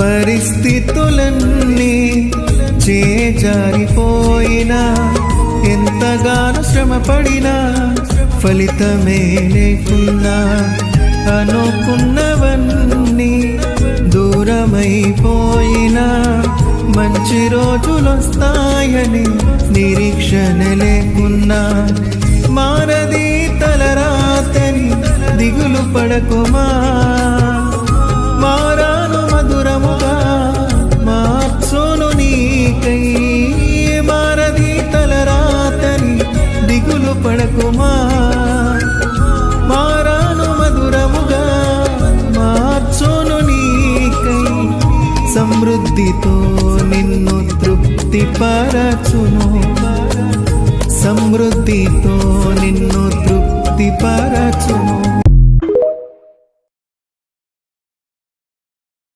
పరిస్థితులన్నీ చేజారిపోయినా ఎంతగానో శ్రమపడినా ఫలితమే లేకున్నా అనుకున్నవన్నీ దూరమైపోయినా మంచి రోజులొస్తాయని నిరీక్షణ లేకున్నా మారది తలరాతని దిగులు పడకుమా మారాను మధురముగా మార్చును నీకై మారది తలరాతని దిగులు పడకుమా మారాను మధురముగా మార్చును నీకై సమృద్ధితో నిన్ను తృప్తిపరచును సమృద్ధితో నిన్ను తృప్తిపరచును